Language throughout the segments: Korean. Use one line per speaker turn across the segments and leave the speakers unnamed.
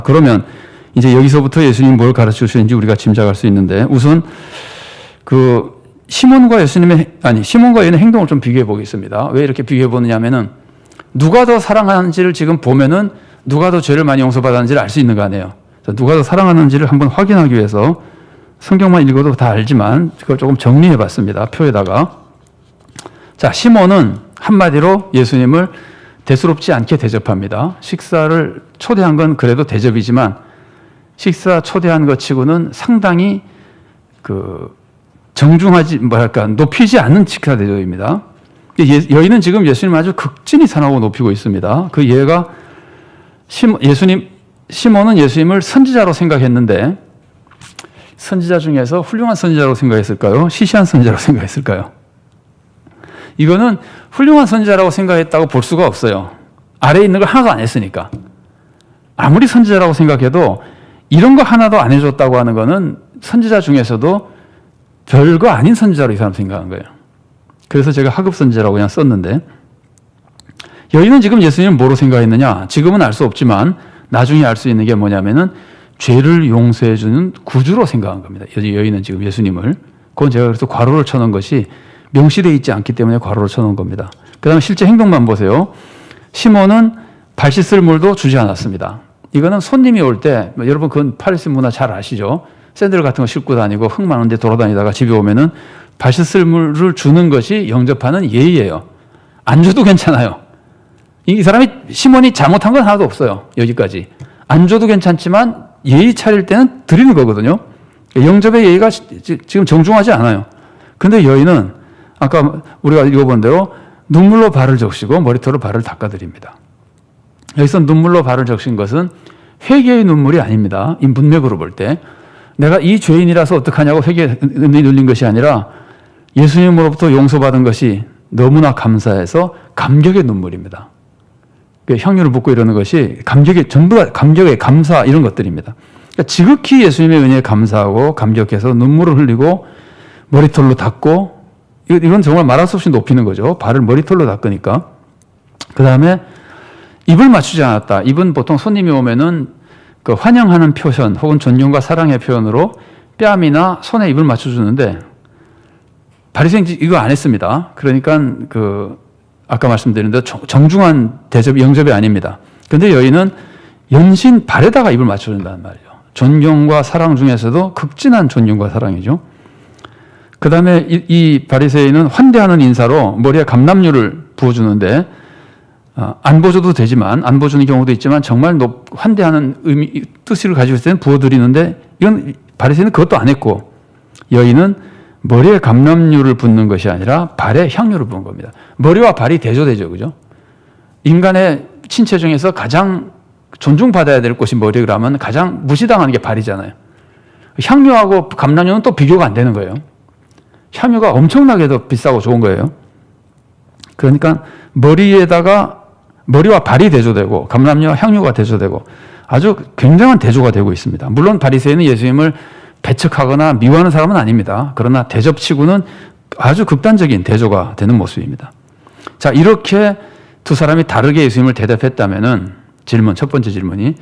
그러면 이제 여기서부터 예수님이 뭘 가르쳐 주시는지 우리가 짐작할 수 있는데, 우선 시몬과 여인의 행동을 좀 비교해 보겠습니다. 왜 이렇게 비교해 보느냐 하면은, 누가 더 사랑하는지를 지금 보면은 누가 더 죄를 많이 용서받았는지를 알 수 있는 거 아니에요. 누가 더 사랑하는지를 한번 확인하기 위해서 성경만 읽어도 다 알지만 그걸 조금 정리해 봤습니다. 표에다가. 자, 시몬은 한마디로 예수님을 대수롭지 않게 대접합니다. 식사를 초대한 건 그래도 대접이지만, 식사 초대한 것 치고는 상당히 높이지 않는 식사 대접입니다. 여인은 지금 예수님 아주 극진히 사랑하고 높이고 있습니다. 그 예가 시몬은 예수님을 선지자로 생각했는데, 선지자 중에서 훌륭한 선지자로 생각했을까요? 시시한 선지자로 생각했을까요? 이거는 훌륭한 선지자라고 생각했다고 볼 수가 없어요. 아래에 있는 걸 하나도 안 했으니까. 아무리 선지자라고 생각해도 이런 거 하나도 안 해줬다고 하는 거는 선지자 중에서도 별거 아닌 선지자로 이 사람 생각한 거예요. 그래서 제가 하급 선지자라고 그냥 썼는데, 여인은 지금 예수님을 뭐로 생각했느냐? 지금은 알 수 없지만 나중에 알 수 있는 게 뭐냐면은 죄를 용서해 주는 구주로 생각한 겁니다. 여인은 지금 예수님을. 그건 제가 그래서 괄호를 쳐놓은 것이 명시되어 있지 않기 때문에 괄호를 쳐놓은 겁니다. 그 다음에 실제 행동만 보세요. 시몬은 발 씻을 물도 주지 않았습니다. 이거는 손님이 올 때, 여러분 그건 파리스 문화 잘 아시죠? 샌들 같은 거 싣고 다니고 흙 많은 데 돌아다니다가 집에 오면은 발 씻을 물을 주는 것이 영접하는 예의예요. 안 줘도 괜찮아요. 이 사람이, 시몬이 잘못한 건 하나도 없어요. 여기까지. 안 줘도 괜찮지만 예의 차릴 때는 드리는 거거든요. 영접의 예의가 지금 정중하지 않아요. 근데 여인은 아까 우리가 읽어본 대로 눈물로 발을 적시고 머리털로 발을 닦아드립니다. 여기서 눈물로 발을 적신 것은 회개의 눈물이 아닙니다. 이 문맥으로 볼 때. 내가 이 죄인이라서 어떡하냐고 회개에 눌린 것이 아니라 예수님으로부터 용서받은 것이 너무나 감사해서 감격의 눈물입니다. 향유를 붓고 이러는 것이 전부가 감격의 감사, 이런 것들입니다. 그러니까 지극히 예수님의 은혜에 감사하고 감격해서 눈물을 흘리고 머리털로 닦고, 이건 정말 말할 수 없이 높이는 거죠. 발을 머리털로 닦으니까. 그 다음에 입을 맞추지 않았다. 입은 보통 손님이 오면은 환영하는 표현 혹은 존경과 사랑의 표현으로 뺨이나 손에 입을 맞춰주는데, 바리새인 이거 안 했습니다. 그러니까 아까 말씀드린 대로 정중한 대접, 영접이 아닙니다. 그런데 여인은 연신 발에다가 입을 맞춰준다는 말이죠. 존경과 사랑 중에서도 극진한 존경과 사랑이죠. 그 다음에 이 바리새인은 환대하는 인사로 머리에 감람류를 부어주는데, 안 부어줘도 되지만, 안 부어주는 경우도 있지만, 정말 환대하는 뜻을 가지고 있을 때는 부어드리는데, 이건 바리새인은 그것도 안 했고, 여인은 머리에 감람류를 붓는 것이 아니라 발에 향유를 부은 겁니다. 머리와 발이 대조되죠, 그죠? 인간의 신체 중에서 가장 존중받아야 될 곳이 머리, 그러면 가장 무시당하는 게 발이잖아요. 향유하고 감람류는 또 비교가 안 되는 거예요. 향유가 엄청나게 더 비싸고 좋은 거예요. 그러니까 머리와 발이 대조되고 감람류와 향유가 대조되고 아주 굉장한 대조가 되고 있습니다. 물론 바리새인은 예수님을 배척하거나 미워하는 사람은 아닙니다. 그러나 대접치고는 아주 극단적인 대조가 되는 모습입니다. 자, 이렇게 두 사람이 다르게 예수님을 대답했다면은 첫 번째 질문이,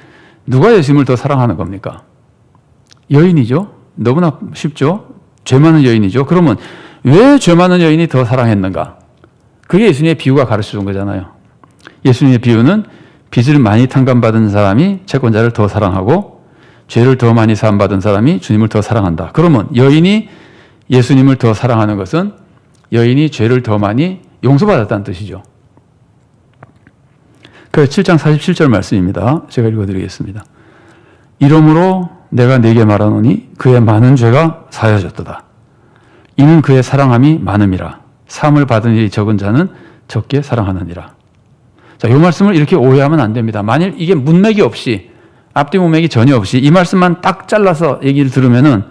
누가 예수님을 더 사랑하는 겁니까? 여인이죠. 너무나 쉽죠. 죄 많은 여인이죠. 그러면 왜 죄 많은 여인이 더 사랑했는가? 그게 예수님의 비유가 가르쳐 준 거잖아요. 예수님의 비유는 빚을 많이 탕감받은 사람이 채권자를 더 사랑하고, 죄를 더 많이 사함받은 사람이 주님을 더 사랑한다. 그러면 여인이 예수님을 더 사랑하는 것은 여인이 죄를 더 많이 용서받았다는 뜻이죠. 그 7장 47절 말씀입니다. 제가 읽어드리겠습니다. 이러므로 내가 네게 말하노니 그의 많은 죄가 사여졌도다. 이는 그의 사랑함이 많음이라. 사함을 받은 일이 적은 자는 적게 사랑하느니라. 자, 이 말씀을 이렇게 오해하면 안 됩니다. 만일 이게 문맥이 없이, 앞뒤 문맥이 전혀 없이 이 말씀만 딱 잘라서 얘기를 들으면은,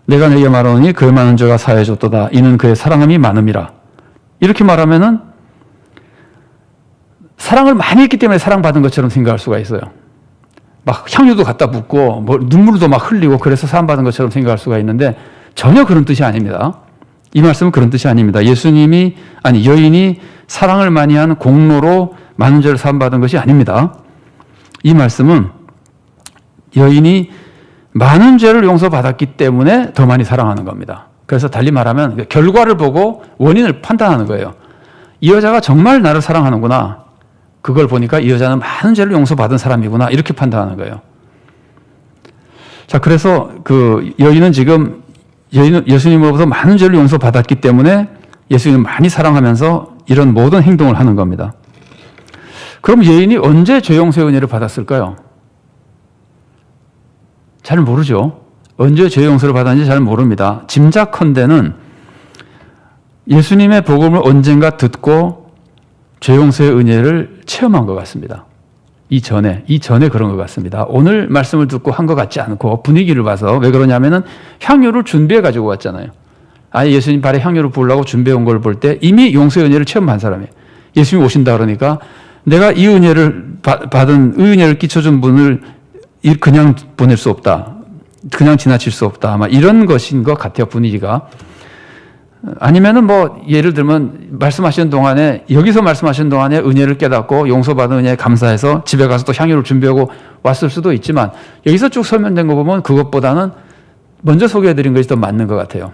내가 네게 말하노니 그의 많은 죄가 사여졌도다. 이는 그의 사랑함이 많음이라. 이렇게 말하면은 사랑을 많이 했기 때문에 사랑받은 것처럼 생각할 수가 있어요. 막 향유도 갖다 붓고 눈물도 막 흘리고 그래서 사랑받은 것처럼 생각할 수가 있는데, 전혀 그런 뜻이 아닙니다. 이 말씀은 그런 뜻이 아닙니다. 여인이 사랑을 많이 한 공로로 많은 죄를 사함받은 것이 아닙니다. 이 말씀은 여인이 많은 죄를 용서받았기 때문에 더 많이 사랑하는 겁니다. 그래서 달리 말하면 결과를 보고 원인을 판단하는 거예요. 이 여자가 정말 나를 사랑하는구나. 그걸 보니까 이 여자는 많은 죄를 용서받은 사람이구나. 이렇게 판단하는 거예요. 자, 그래서 그 여인은 지금 예수님으로부터 많은 죄를 용서받았기 때문에 예수님을 많이 사랑하면서 이런 모든 행동을 하는 겁니다. 그럼 여인이 언제 죄 용서의 은혜를 받았을까요? 잘 모르죠. 언제 죄 용서를 받았는지 잘 모릅니다. 짐작컨대는 예수님의 복음을 언젠가 듣고 죄 용서의 은혜를 체험한 것 같습니다. 이전에 그런 것 같습니다. 오늘 말씀을 듣고 한 것 같지 않고 분위기를 봐서. 왜 그러냐면은 향유를 준비해 가지고 왔잖아요. 아예 예수님 발에 향유를 부으려고 준비해 온 걸 볼 때 이미 용서의 은혜를 체험한 사람이에요. 예수님이 오신다 그러니까 내가 이 은혜를 받은, 이 은혜를 끼쳐준 분을 그냥 보낼 수 없다. 그냥 지나칠 수 없다. 아마 이런 것인 것 같아요, 분위기가. 아니면은 뭐 예를 들면 말씀하시는 동안에, 여기서 말씀하시는 동안에 은혜를 깨닫고 용서받은 은혜에 감사해서 집에 가서 또 향유를 준비하고 왔을 수도 있지만, 여기서 쭉 설명된 거 보면 그것보다는 먼저 소개해드린 것이 더 맞는 것 같아요.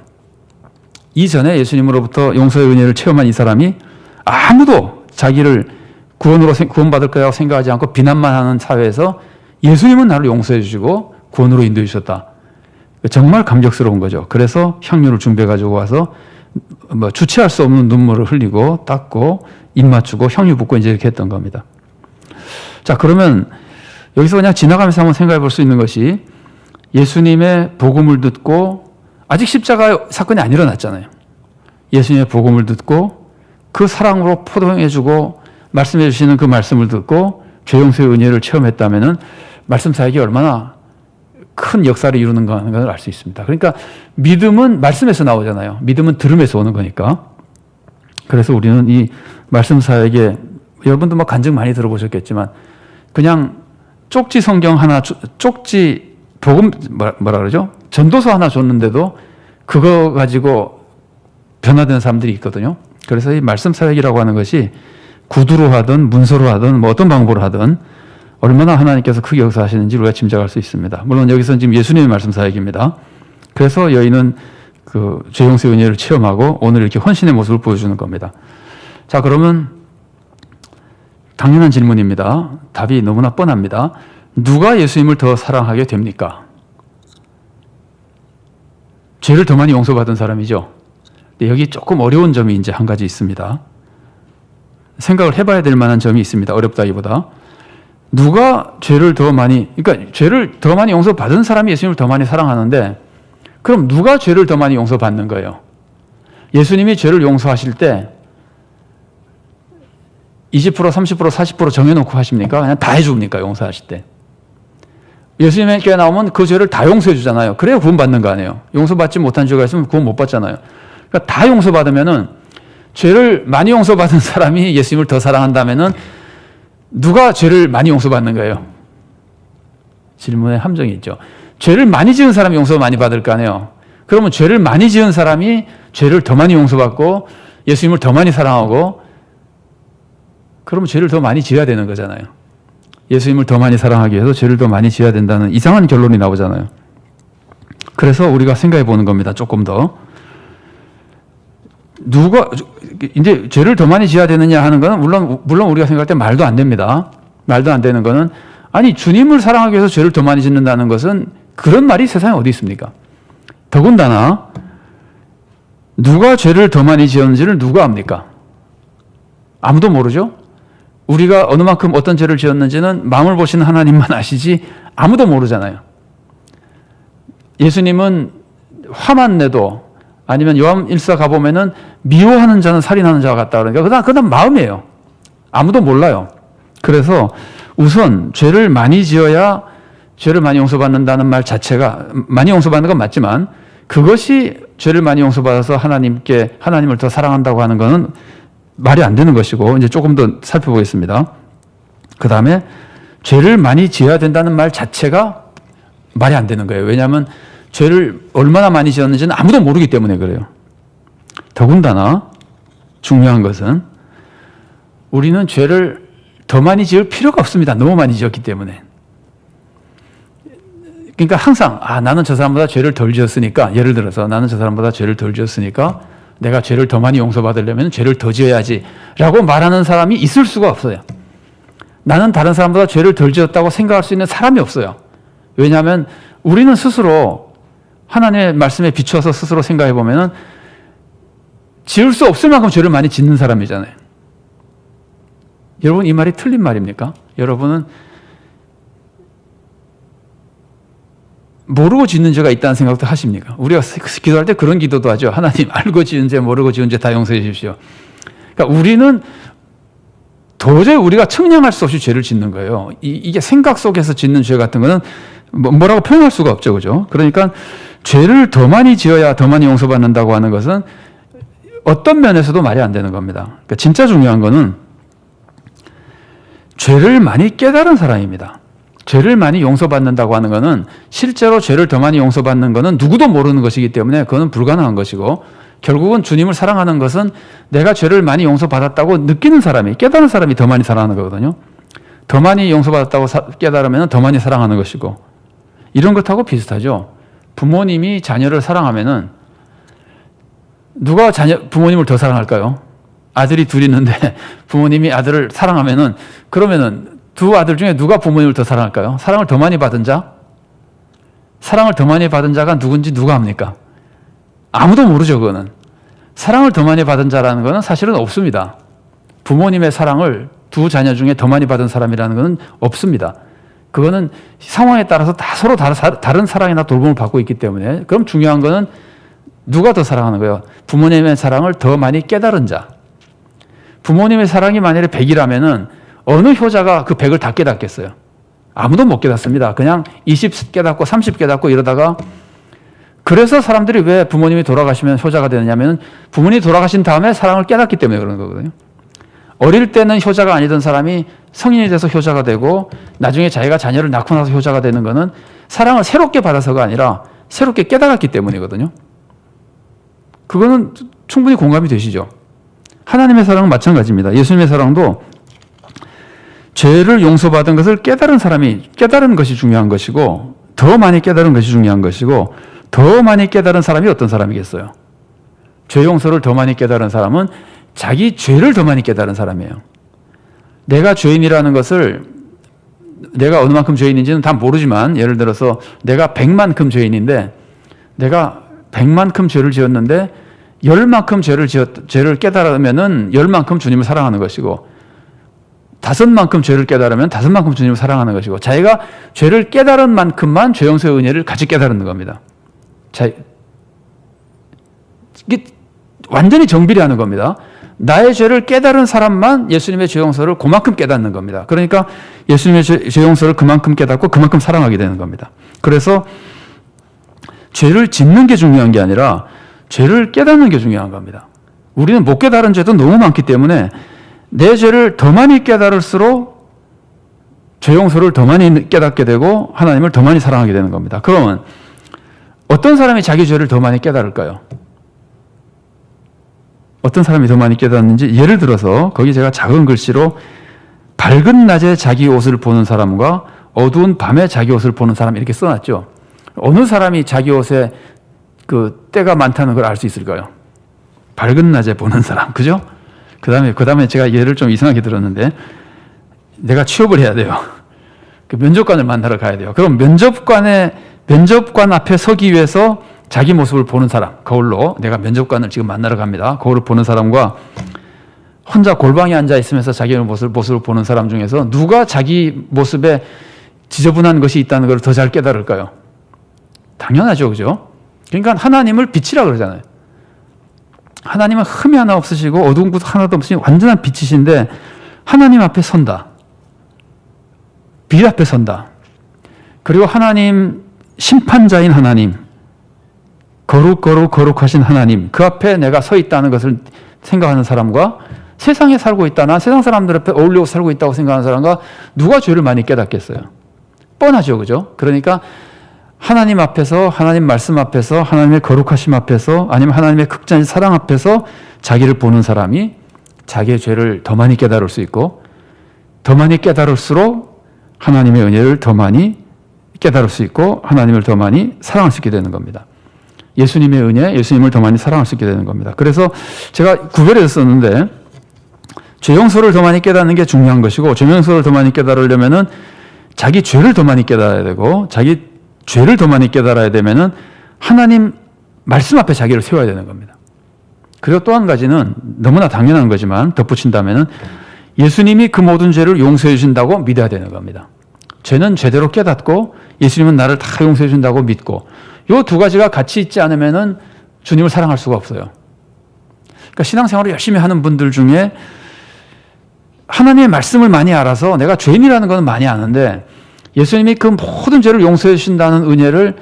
이전에 예수님으로부터 용서의 은혜를 체험한 이 사람이 아무도 자기를 구원받을 거라고 생각하지 않고 비난만 하는 사회에서 예수님은 나를 용서해 주시고 구원으로 인도해 주셨다. 정말 감격스러운 거죠. 그래서 향유를 준비해 가지고 와서 뭐 주체할 수 없는 눈물을 흘리고 닦고 입 맞추고 향유 붓고 이제 이렇게 했던 겁니다. 자, 그러면 여기서 그냥 지나가면서 한번 생각해 볼 수 있는 것이, 예수님의 복음을 듣고, 아직 십자가 사건이 안 일어났잖아요. 예수님의 복음을 듣고 그 사랑으로 포도해 주고 말씀해 주시는 그 말씀을 듣고 죄 용서의 은혜를 체험했다면은 말씀 사역이 얼마나 큰 역사를 이루는가 하는 걸 알 수 있습니다. 그러니까 믿음은 말씀에서 나오잖아요. 믿음은 들음에서 오는 거니까. 그래서 우리는 이 말씀 사역에, 여러분도 뭐 간증 많이 들어보셨겠지만, 그냥 쪽지 성경 하나, 쪽지 복음, 뭐라 그러죠? 전도서 하나 줬는데도 그거 가지고 변화된 사람들이 있거든요. 그래서 이 말씀 사역이라고 하는 것이 구두로 하든 문서로 하든 뭐 어떤 방법으로 하든 얼마나 하나님께서 크게 역사하시는지 우리가 짐작할 수 있습니다. 물론 여기서는 지금 예수님의 말씀 사역입니다. 그래서 여인은 그 죄 용서의 은혜를 체험하고 오늘 이렇게 헌신의 모습을 보여주는 겁니다. 자, 그러면 당연한 질문입니다. 답이 너무나 뻔합니다. 누가 예수님을 더 사랑하게 됩니까? 죄를 더 많이 용서받은 사람이죠. 근데 여기 조금 어려운 점이 이제 한 가지 있습니다. 생각을 해봐야 될 만한 점이 있습니다. 어렵다기보다. 누가 죄를 더 많이, 그러니까 죄를 더 많이 용서받은 사람이 예수님을 더 많이 사랑하는데, 그럼 누가 죄를 더 많이 용서받는 거예요? 예수님이 죄를 용서하실 때 20%, 30%, 40% 정해놓고 하십니까? 그냥 다 해줍니까? 용서하실 때. 예수님께 나오면 그 죄를 다 용서해 주잖아요. 그래야 구원받는 거 아니에요. 용서받지 못한 죄가 있으면 구원 못 받잖아요. 그러니까 다 용서받으면은, 죄를 많이 용서받은 사람이 예수님을 더 사랑한다면은 누가 죄를 많이 용서받는 거예요? 질문에 함정이 있죠. 죄를 많이 지은 사람이 용서 많이 받을 거 아니에요. 그러면 죄를 많이 지은 사람이 죄를 더 많이 용서받고 예수님을 더 많이 사랑하고, 그러면 죄를 더 많이 지어야 되는 거잖아요. 예수님을 더 많이 사랑하기 위해서 죄를 더 많이 지어야 된다는 이상한 결론이 나오잖아요. 그래서 우리가 생각해 보는 겁니다. 조금 더. 누가 이제 죄를 더 많이 지어야 되느냐 하는 거는 물론 우리가 생각할 때 말도 안 됩니다. 말도 안 되는 거는, 아니 주님을 사랑하기 위해서 죄를 더 많이 짓는다는 것은, 그런 말이 세상에 어디 있습니까? 더군다나 누가 죄를 더 많이 지었는지를 누가 압니까? 아무도 모르죠. 우리가 어느 만큼 어떤 죄를 지었는지는 마음을 보시는 하나님만 아시지 아무도 모르잖아요. 예수님은 화만 내도, 아니면 요한 1서 가보면은 미워하는 자는 살인하는 자와 같다 그러니까 그다음 마음이에요. 아무도 몰라요. 그래서 우선 죄를 많이 지어야 죄를 많이 용서받는다는 말 자체가, 많이 용서받는 건 맞지만 그것이 죄를 많이 용서받아서 하나님을 더 사랑한다고 하는 것은 말이 안 되는 것이고, 이제 조금 더 살펴보겠습니다. 그 다음에 죄를 많이 지어야 된다는 말 자체가 말이 안 되는 거예요. 왜냐하면 죄를 얼마나 많이 지었는지는 아무도 모르기 때문에 그래요. 더군다나 중요한 것은 우리는 죄를 더 많이 지을 필요가 없습니다. 너무 많이 지었기 때문에. 그러니까 항상 나는 저 사람보다 죄를 덜 지었으니까, 예를 들어서 나는 저 사람보다 죄를 덜 지었으니까 내가 죄를 더 많이 용서받으려면 죄를 더 지어야지 라고 말하는 사람이 있을 수가 없어요. 나는 다른 사람보다 죄를 덜 지었다고 생각할 수 있는 사람이 없어요. 왜냐하면 우리는 스스로 하나님의 말씀에 비추어서 스스로 생각해 보면은 지을 수 없을 만큼 죄를 많이 짓는 사람이잖아요. 여러분, 이 말이 틀린 말입니까? 여러분은 모르고 짓는 죄가 있다는 생각도 하십니까? 우리가 기도할 때 그런 기도도 하죠. 하나님, 알고 지은 죄, 모르고 지은 죄 다 용서해 주십시오. 그러니까 우리는 도저히 우리가 측량할 수 없이 죄를 짓는 거예요. 이게 생각 속에서 짓는 죄 같은 거는 뭐라고 표현할 수가 없죠. 그죠? 그러니까 죄를 더 많이 지어야 더 많이 용서받는다고 하는 것은 어떤 면에서도 말이 안 되는 겁니다. 그러니까 진짜 중요한 거는 죄를 많이 깨달은 사람입니다. 죄를 많이 용서받는다고 하는 것은 실제로 죄를 더 많이 용서받는 것은 누구도 모르는 것이기 때문에 그건 불가능한 것이고, 결국은 주님을 사랑하는 것은 내가 죄를 많이 용서받았다고 느끼는 사람이, 깨달은 사람이 더 많이 사랑하는 거거든요. 더 많이 용서받았다고 깨달으면 더 많이 사랑하는 것이고, 이런 것하고 비슷하죠. 부모님이 자녀를 사랑하면은 누가 부모님을 더 사랑할까요? 아들이 둘 있는데 부모님이 아들을 사랑하면은, 그러면은 두 아들 중에 누가 부모님을 더 사랑할까요? 사랑을 더 많이 받은 자? 사랑을 더 많이 받은 자가 누군지 누가 합니까? 아무도 모르죠, 그거는. 사랑을 더 많이 받은 자라는 것은 사실은 없습니다. 부모님의 사랑을 두 자녀 중에 더 많이 받은 사람이라는 것은 없습니다. 그거는 상황에 따라서 다 서로 다른 사랑이나 돌봄을 받고 있기 때문에. 그럼 중요한 거는 누가 더 사랑하는 거예요? 부모님의 사랑을 더 많이 깨달은 자. 부모님의 사랑이 만약에 100이라면은 어느 효자가 그 100을 다 깨닫겠어요? 아무도 못 깨닫습니다. 그냥 20 깨닫고 30 깨닫고 이러다가, 그래서 사람들이 왜 부모님이 돌아가시면 효자가 되느냐면 부모님이 돌아가신 다음에 사랑을 깨닫기 때문에 그런 거거든요. 어릴 때는 효자가 아니던 사람이 성인이 돼서 효자가 되고 나중에 자기가 자녀를 낳고 나서 효자가 되는 거는 사랑을 새롭게 받아서가 아니라 새롭게 깨달았기 때문이거든요. 그거는 충분히 공감이 되시죠? 하나님의 사랑은 마찬가지입니다. 예수님의 사랑도 죄를 용서받은 것을 깨달은 사람이 깨달은 것이 중요한 것이고, 더 많이 깨달은 것이 중요한 것이고, 더 많이 깨달은 사람이 어떤 사람이겠어요? 죄 용서를 더 많이 깨달은 사람은 자기 죄를 더 많이 깨달은 사람이에요. 내가 죄인이라는 것을, 내가 어느 만큼 죄인인지는 다 모르지만, 예를 들어서 내가 100만큼 죄인인데 내가 100만큼 죄를 지었는데 10만큼 죄를 깨달으면은 10만큼 주님을 사랑하는 것이고, 5만큼 죄를 깨달으면 5만큼 주님을 사랑하는 것이고, 자기가 죄를 깨달은 만큼만 죄 용서의 은혜를 같이 깨달는 겁니다. 이게 완전히 정비례하는 겁니다. 나의 죄를 깨달은 사람만 예수님의 죄 용서를 그만큼 깨닫는 겁니다. 그러니까 예수님의 죄 용서를 그만큼 깨닫고 그만큼 사랑하게 되는 겁니다. 그래서 죄를 짓는 게 중요한 게 아니라 죄를 깨닫는 게 중요한 겁니다. 우리는 못 깨달은 죄도 너무 많기 때문에 내 죄를 더 많이 깨달을수록 죄 용서를 더 많이 깨닫게 되고 하나님을 더 많이 사랑하게 되는 겁니다. 그러면 어떤 사람이 자기 죄를 더 많이 깨달을까요? 어떤 사람이 더 많이 깨닫는지, 예를 들어서 거기 제가 작은 글씨로 밝은 낮에 자기 옷을 보는 사람과 어두운 밤에 자기 옷을 보는 사람 이렇게 써놨죠. 어느 사람이 자기 옷에 그 때가 많다는 걸 알 수 있을까요? 밝은 낮에 보는 사람, 그죠? 그 다음에 제가 예를 좀 이상하게 들었는데, 내가 취업을 해야 돼요. 그 면접관을 만나러 가야 돼요. 그럼 면접관 앞에 서기 위해서 자기 모습을 보는 사람, 거울로 내가 면접관을 지금 만나러 갑니다. 거울을 보는 사람과 혼자 골방에 앉아 있으면서 자기 모습을 보는 사람 중에서 누가 자기 모습에 지저분한 것이 있다는 걸 더 잘 깨달을까요? 당연하죠, 그죠? 그러니까 하나님을 빛이라 그러잖아요. 하나님은 흠이 하나 없으시고 어두운 곳 하나도 없으신 완전한 빛이신데 하나님 앞에 선다. 빛 앞에 선다. 그리고 하나님, 심판자인 하나님, 거룩하신 하나님, 그 앞에 내가 서 있다는 것을 생각하는 사람과 세상에 살고 있다, 난 세상 사람들 앞에 어울리고 살고 있다고 생각하는 사람과 누가 죄를 많이 깨닫겠어요? 뻔하죠, 그죠? 그러니까 하나님 앞에서, 하나님 말씀 앞에서, 하나님의 거룩하심 앞에서, 아니면 하나님의 극찬의 사랑 앞에서 자기를 보는 사람이 자기의 죄를 더 많이 깨달을 수 있고, 더 많이 깨달을수록 하나님의 은혜를 더 많이 깨달을 수 있고 하나님을 더 많이 사랑할 수 있게 되는 겁니다. 예수님의 은혜, 예수님을 더 많이 사랑할 수 있게 되는 겁니다. 그래서 제가 구별해서 썼는데 죄 용서를 더 많이 깨닫는 게 중요한 것이고 죄 용서를 더 많이 깨달으려면은 자기 죄를 더 많이 깨달아야 되고 자기 죄를 더 많이 깨달아야 되면은 하나님 말씀 앞에 자기를 세워야 되는 겁니다. 그리고 또 한 가지는 너무나 당연한 거지만 덧붙인다면은 예수님이 그 모든 죄를 용서해 주신다고 믿어야 되는 겁니다. 죄는 죄대로 깨닫고 예수님은 나를 다 용서해 준다고 믿고 이 두 가지가 같이 있지 않으면은 주님을 사랑할 수가 없어요. 그러니까 신앙생활을 열심히 하는 분들 중에 하나님의 말씀을 많이 알아서 내가 죄인이라는 건 많이 아는데 예수님이 그 모든 죄를 용서해 주신다는 은혜를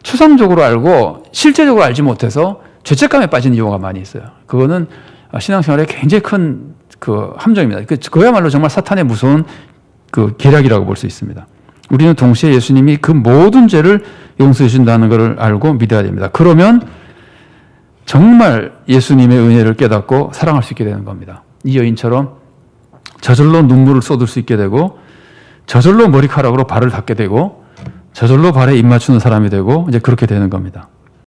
추상적으로 알고 실제적으로 알지 못해서 죄책감에 빠지는 경우가 많이 있어요. 그거는 신앙생활에 굉장히 큰 그 함정입니다. 그야말로 정말 사탄의 무서운 그 계략이라고 볼 수 있습니다. 우리는 동시에 예수님이 그 모든 죄를 용서해 주신다는 것을 알고 믿어야 됩니다. 그러면 정말 예수님의 은혜를 깨닫고 사랑할 수 있게 되는 겁니다. 이 여인처럼 저절로 눈물을 쏟을 수 있게 되고 저절로 머리카락으로 발을 닦게 되고 저절로 발에 입 맞추는 사람이 되고 이제 그렇게 되는 겁니다.